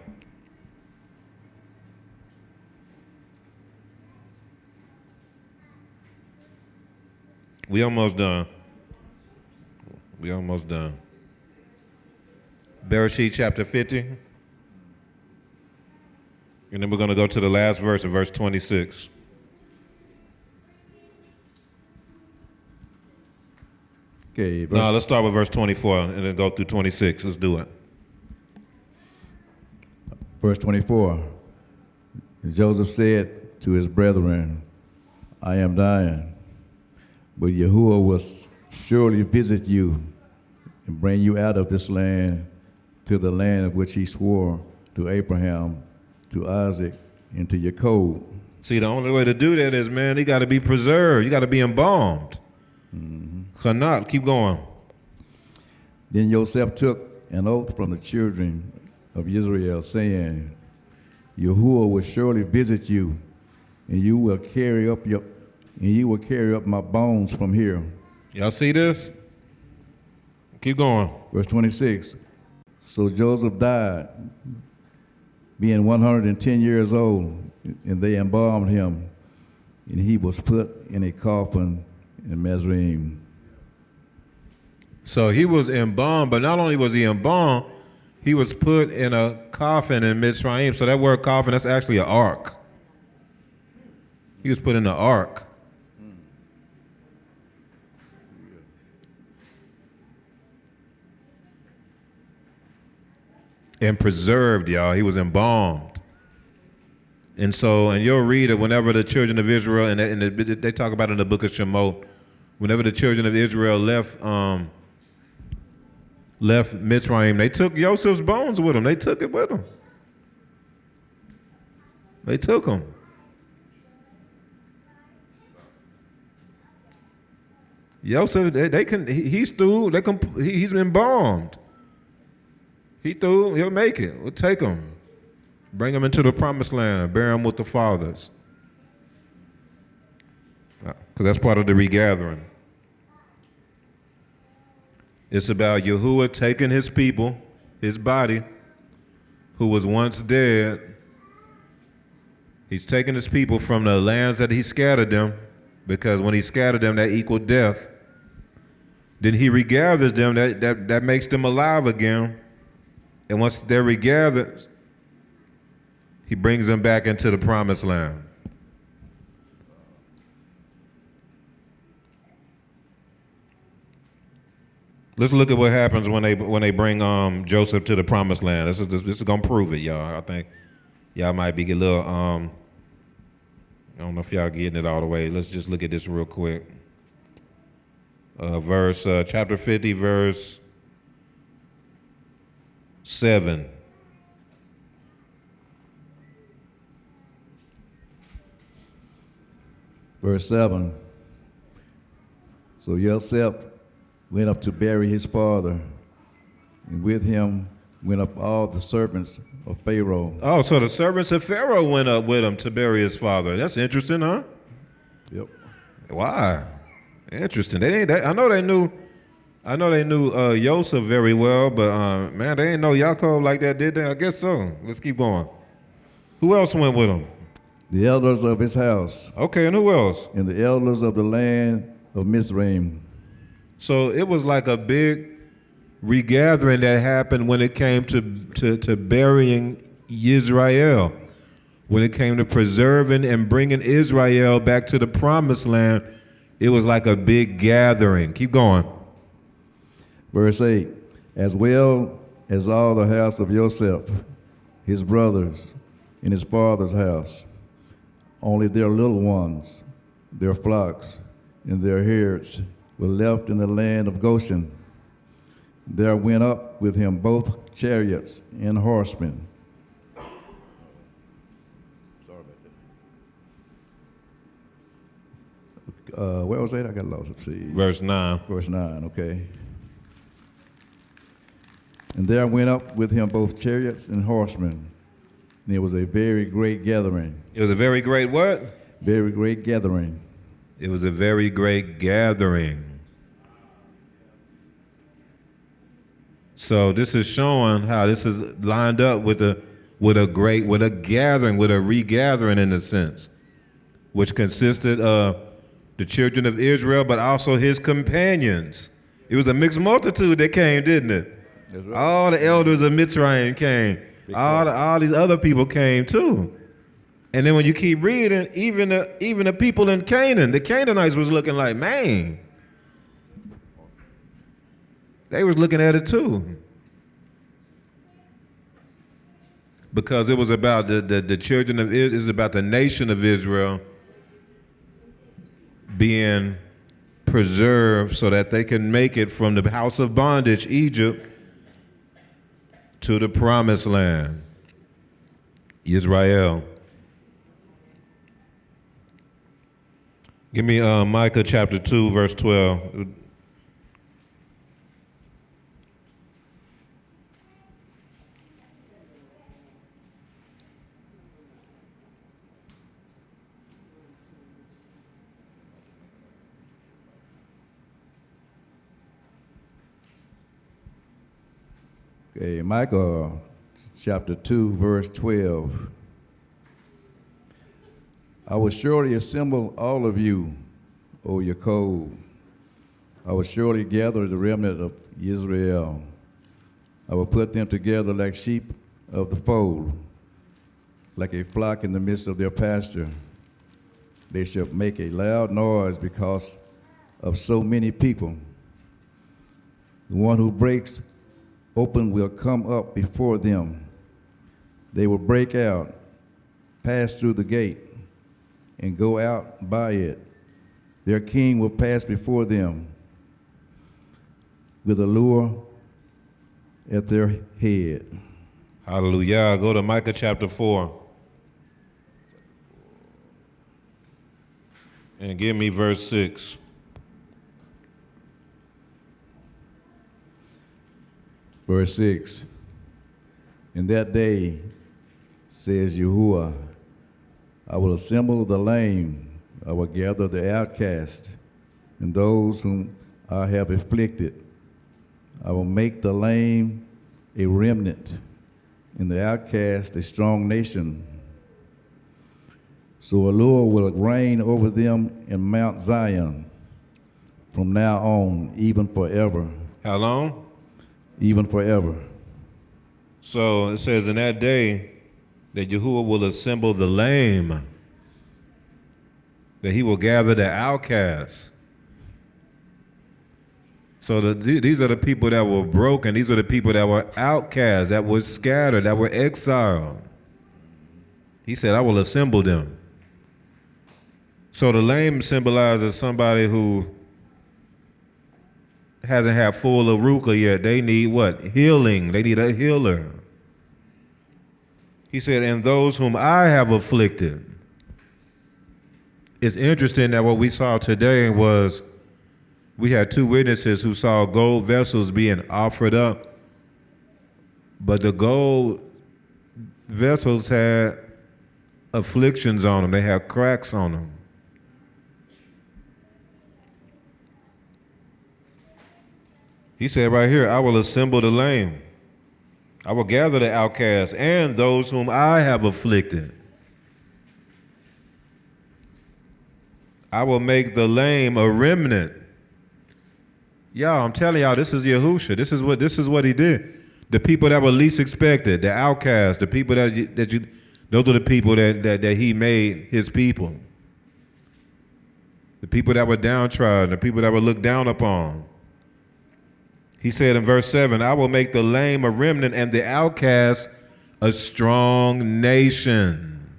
We almost done. Bereshit chapter 50. And then we're going to go to the last verse of verse 26. Okay, No, let's start with verse 24 and then go through 26. Let's do it. verse 24. Joseph said to his brethren, I am dying, but Yahuwah will surely visit you and bring you out of this land to the land of which he swore to Abraham, to Isaac, and to Jacob. See, the only way to do that is, man, he got to be preserved. You got to be embalmed. Chanat, keep going. Then Joseph took an oath from the children of Israel, saying, Yahuwah will surely visit you, and you will carry up my bones from here. Y'all see this? Keep going. Verse 26. So Joseph died, being 110 years old, and they embalmed him, and he was put in a coffin in Mizraim. So he was embalmed, but not only was he embalmed, he was put in a coffin in Mitzrayim. So that word coffin, that's actually an ark. He was put in the ark. And preserved, y'all. He was embalmed. And so, and you'll read it whenever the children of Israel, and they talk about it in the book of Shemot, whenever the children of Israel left left Mitzrayim, they took Joseph's bones with them. They took it with them. They took them. Joseph, he's through. He's embalmed. He through. He'll make it. We'll take him, bring him into the promised land, bury him with the fathers, because that's part of the regathering. It's about Yahuwah taking his people, his body, who was once dead. He's taking his people from the lands that he scattered them, because when he scattered them, that equaled death. Then he regathers them, that makes them alive again. And once they're regathered, he brings them back into the promised land. Let's look at what happens when they bring Joseph to the promised land. This is gonna prove it, y'all. I think y'all might be a little I don't know if y'all getting it all the way. Let's just look at this real quick. Chapter 50, verse 7. Verse 7. So Joseph went up to bury his father, and with him went up all the servants of Pharaoh. Oh, so the servants of Pharaoh went up with him to bury his father. That's interesting, huh? Yep. Why? Interesting. I know they knew Joseph very well, but man, they didn't know Yaakov like that, did they? I guess so. Let's keep going. Who else went with him? The elders of his house. Okay, and who else? And the elders of the land of Mizraim. So it was like a big regathering that happened when it came to burying Israel, when it came to preserving and bringing Israel back to the promised land. It was like a big gathering. Keep going. Verse 8, as well as all the house of Joseph, his brothers, and his father's house, only their little ones, their flocks, and their herds were left in the land of Goshen. There went up with him both chariots and horsemen. Sorry about that. Where was that? I got lost. Let's see. Verse 9. Verse 9, okay. And there went up with him both chariots and horsemen. And it was a very great gathering. It was a very great what? Very great gathering. It was a very great gathering. So this is showing how this is lined up with a gathering, with a regathering in a sense, which consisted of the children of Israel, but also his companions. It was a mixed multitude that came, didn't it? That's right. All the elders of Mitzrayim came. All these other people came too. And then when you keep reading, even the people in Canaan, the Canaanites was looking like, man. They was looking at it too. Because it was about the children of Israel, it was about the nation of Israel being preserved so that they can make it from the house of bondage, Egypt, to the promised land, Israel. Give me Micah chapter 2, verse 12. Okay, Micah chapter 2, verse 12. I will surely assemble all of you, O Yaakov. I will surely gather the remnant of Israel. I will put them together like sheep of the fold, like a flock in the midst of their pasture. They shall make a loud noise because of so many people. The one who breaks open will come up before them. They will break out, pass through the gate, and go out by it. Their king will pass before them with a lure at their head. Hallelujah. Go to Micah chapter 4. And give me verse 6. Verse 6. In that day, says Yahuwah, I will assemble the lame, I will gather the outcast, and those whom I have afflicted. I will make the lame a remnant, and the outcast a strong nation. So Allure will reign over them in Mount Zion from now on, even forever. How long? Even forever. So it says in that day that Yahuwah will assemble the lame, that he will gather the outcasts. So these are the people that were broken. These are the people that were outcasts, that were scattered, that were exiled. He said, I will assemble them. So the lame symbolizes somebody who hasn't had full aruka yet. They need what? Healing. They need a healer. He said, and those whom I have afflicted. It's interesting that what we saw today was we had two witnesses who saw gold vessels being offered up, but the gold vessels had afflictions on them. They had cracks on them. He said right here, I will assemble the lame. I will gather the outcasts and those whom I have afflicted. I will make the lame a remnant. Y'all, I'm telling y'all, this is Yahusha. This is what he did. The people that were least expected, the outcasts, the people those are the people that he made his people. The people that were downtrodden, the people that were looked down upon. He said in verse 7, I will make the lame a remnant and the outcast a strong nation.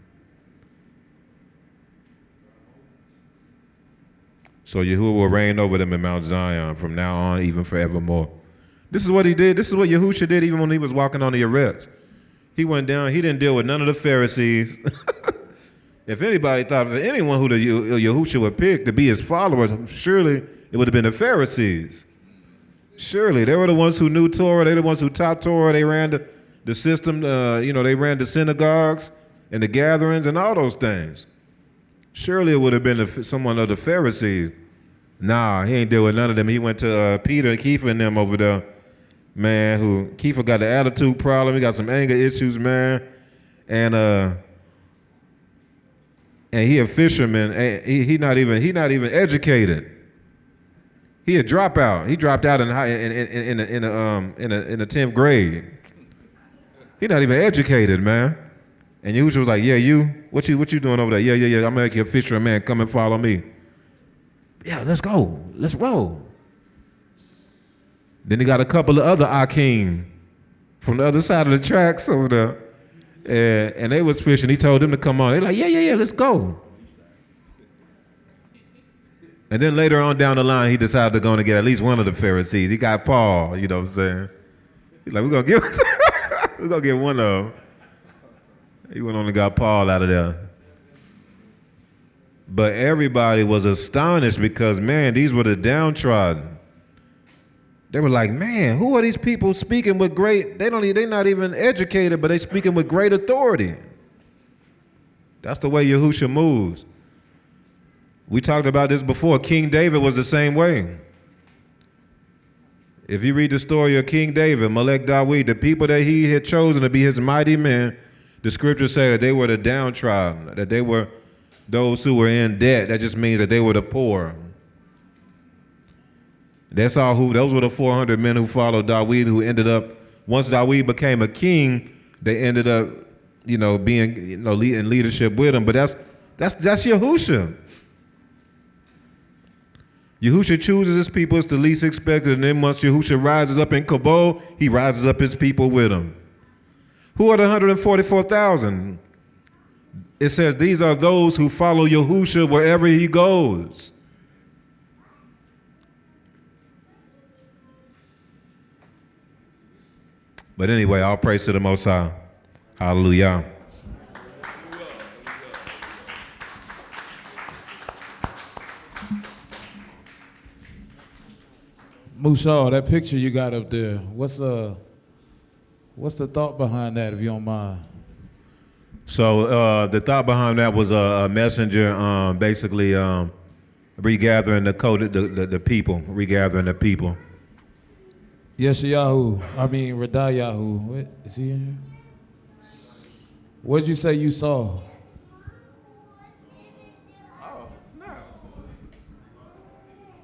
So Yahuwah will reign over them in Mount Zion from now on, even forevermore. This is what he did. This is what Yahusha did even when he was walking on the eretz. He went down. He didn't deal with none of the Pharisees. If anybody thought of anyone who the Yahusha would pick to be his followers, surely it would have been the Pharisees. Surely they were the ones who knew Torah. They were the ones who taught Torah. They ran the system. They ran the synagogues and the gatherings and all those things. Surely it would have been someone of the Pharisees. Nah, he ain't deal with none of them. He went to Peter and Kepha and them over there, man. Who Kepha got the attitude problem. He got some anger issues, man, and he a fisherman. And he not even educated. He a dropout. He dropped out in the 10th grade. He not even educated, man. And Yahushua was like, yeah, what you doing over there? Yeah. I'm gonna make you a fisherman, man. Come and follow me. Yeah, let's go. Let's roll. Then he got a couple of other Akim from the other side of the tracks over there. And they was fishing. He told them to come on. They're like, yeah, let's go. And then later on down the line, he decided to go and get at least one of the Pharisees. He got Paul, you know what I'm saying? He's like, we're going to get one of them. He went on and got Paul out of there. But everybody was astonished because, man, these were the downtrodden. They were like, man, who are these people speaking with great, they're not even educated, but they speaking with great authority. That's the way Yahusha moves. We talked about this before. King David was the same way. If you read the story of King David, Melech Dawid, the people that he had chosen to be his mighty men, the scriptures say that they were the downtrodden, that they were those who were in debt. That just means that they were the poor. Those were the 400 men who followed Dawid, who ended up, once Dawid became a king, they ended up, being, in leadership with him. But that's Yahusha. Yahusha chooses his people as the least expected, and then once Yahusha rises up in Kabul, he rises up his people with him. Who are the 144,000? It says these are those who follow Yahusha wherever he goes. But anyway, all praise to the Most High. Hallelujah. Mushaw, that picture you got up there, what's the thought behind that, if you don't mind? So the thought behind that was a messenger, basically regathering the people, regathering the people. Radayahu. What, is he in here? What did you say you saw? Oh, snap.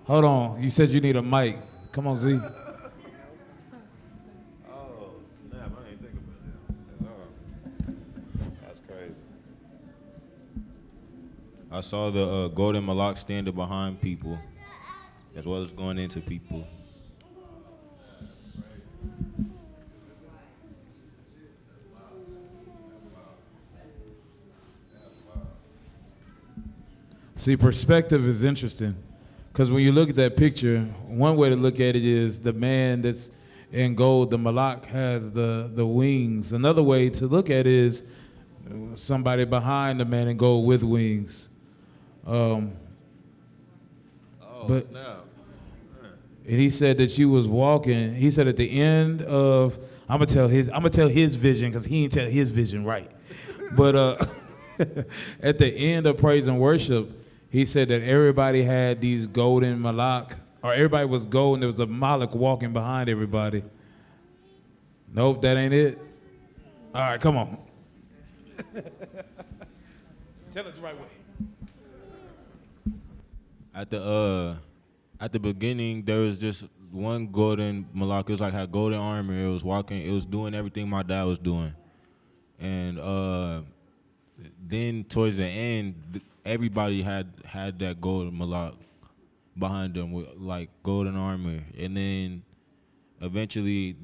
Hold on, you said you need a mic. Come on, Z. Oh, snap, I ain't thinking about that. That's crazy. I saw the golden malak standing behind people, as well as going into people. See, perspective is interesting, because when you look at that picture, one way to look at it is the man that's in gold, the malak, has the wings. Another way to look at it is somebody behind the man in gold with wings. But Snap. and he said that you was walking. He said at the end of, I'm gonna tell his vision, because he ain't tell his vision right. But at the end of praise and worship, he said that everybody had these golden malak, or everybody was gold, and there was a malak walking behind everybody. Nope, that ain't it. All right, come on. Tell it the right way. At the beginning, there was just one golden malak. It was like had golden armor. It was walking. It was doing everything my dad was doing, and then towards the end, everybody had that golden malak behind them with like golden armor, and then eventually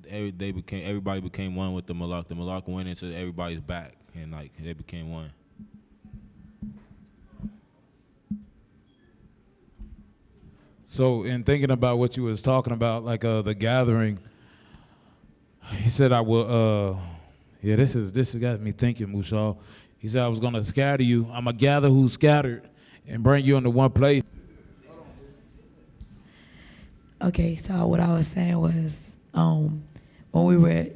everybody became one with the malak. The malak went into everybody's back, and like they became one. So in thinking about what you was talking about, like the gathering, he said I will. Yeah, this has got me thinking, Mushaw. He said I was gonna scatter you. I'm gonna gather who's scattered and bring you into one place. Okay, so what I was saying was, when we were,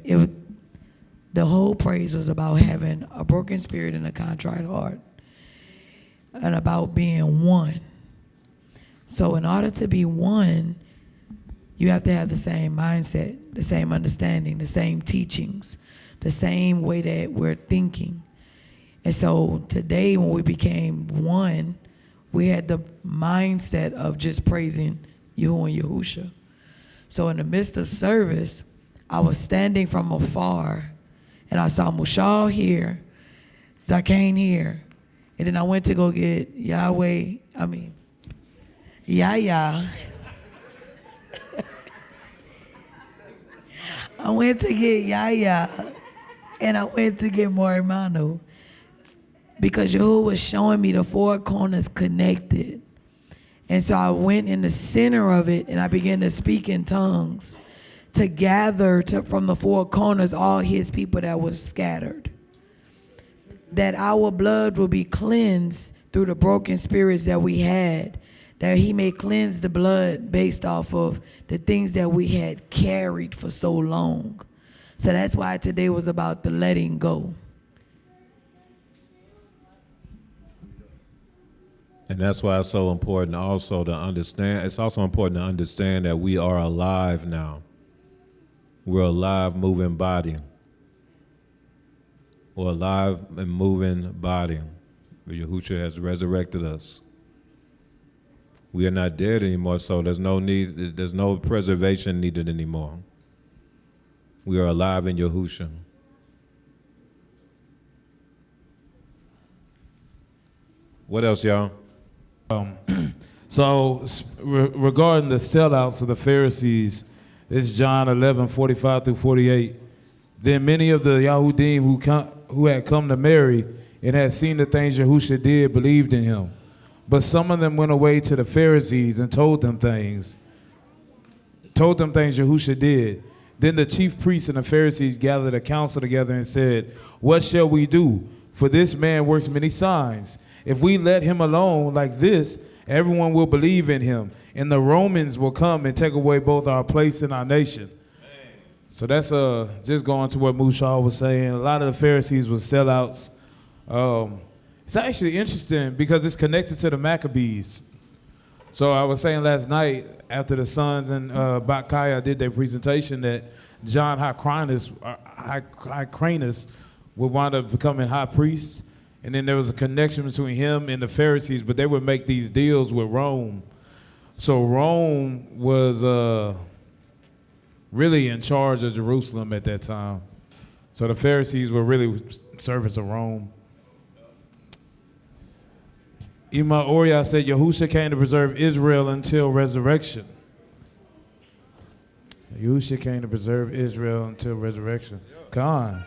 the whole praise was about having a broken spirit and a contrite heart, and about being one. So in order to be one, you have to have the same mindset, the same understanding, the same teachings, the same way that we're thinking. And so today when we became one, we had the mindset of just praising Yahuwah and Yahusha. So in the midst of service, I was standing from afar, and I saw Mushal here, Zakane here, and then I went to go get Yahya. I went to get Yahya, and I went to get Morimano, because Yahuwah was showing me the four corners connected. And so I went in the center of it, and I began to speak in tongues to gather from the four corners all his people that was scattered. That our blood will be cleansed through the broken spirits that we had, that he may cleanse the blood based off of the things that we had carried for so long. So that's why today was about the letting go. And that's why it's so important also to understand. It's also important to understand that we are alive now. We're a live, moving body. We're a live and moving body. Yahushua has resurrected us. We are not dead anymore, so there's no preservation needed anymore. We are alive in Yahushua. What else, y'all? So regarding the sellouts of the Pharisees, this is John 11:45-48. Then many of the Yahudim who had come to Mary and had seen the things Yahushua did believed in him. But some of them went away to the Pharisees and told them things Yahushua did. Then the chief priests and the Pharisees gathered a council together and said, "What shall we do? For this man works many signs. If we let him alone like this, everyone will believe in him, and the Romans will come and take away both our place and our nation." So that's just going to what Mushaw was saying. A lot of the Pharisees were sellouts. It's actually interesting because it's connected to the Maccabees. So I was saying last night after the sons and Bakaya did their presentation that John Hyrcanus would wind up becoming high priest. And then there was a connection between him and the Pharisees, but they would make these deals with Rome. So Rome was really in charge of Jerusalem at that time. So the Pharisees were really servants of Rome. Ima Oriya said, Yahusha came to preserve Israel until resurrection. Yahusha came to preserve Israel until resurrection. Khan.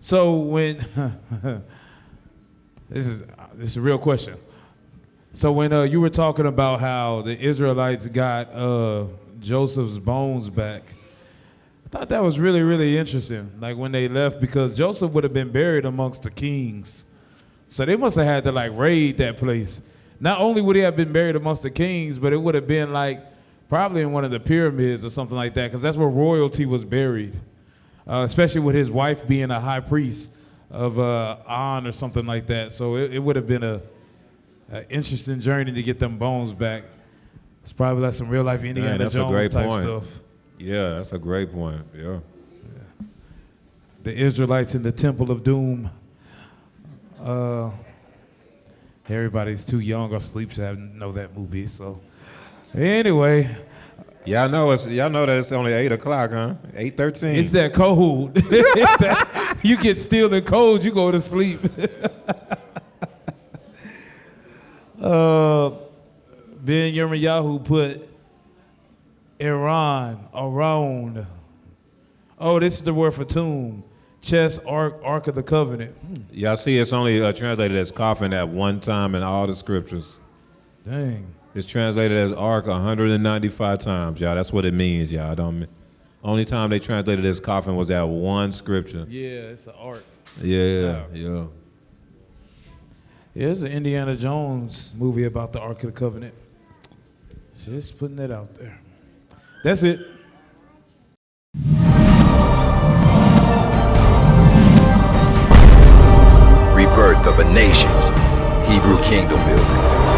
So when this is a real question. So when you were talking about how the Israelites got Joseph's bones back, I thought that was really, really interesting. Like when they left, because Joseph would have been buried amongst the kings. So they must have had to like raid that place. Not only would he have been buried amongst the kings, but it would have been like probably in one of the pyramids or something like that, because that's where royalty was buried. Especially with his wife being a high priest of On or something like that. So it would have been an interesting journey to get them bones back. It's probably like some real life Indiana that's Jones a great type point. stuff. Yeah, that's a great point. Yeah. The Israelites in the Temple of Doom. Everybody's too young or asleep to know that movie. So anyway, Y'all know that it's only 8 o'clock, huh? 8:13. it's that cold. You get still and cold, you go to sleep. Ben Yirmiyahu put around. Oh, this is the word for tomb. Chest, ark of the covenant. Y'all see, it's only translated as coffin at one time in all the scriptures. Dang. It's translated as ark 195 times, y'all. That's what it means, y'all. Only time they translated as coffin was that one scripture. Yeah, it's an ark. Yeah. Yeah, it's an Indiana Jones movie about the Ark of the Covenant. Just putting that out there. That's it. Rebirth of a nation. Hebrew kingdom building.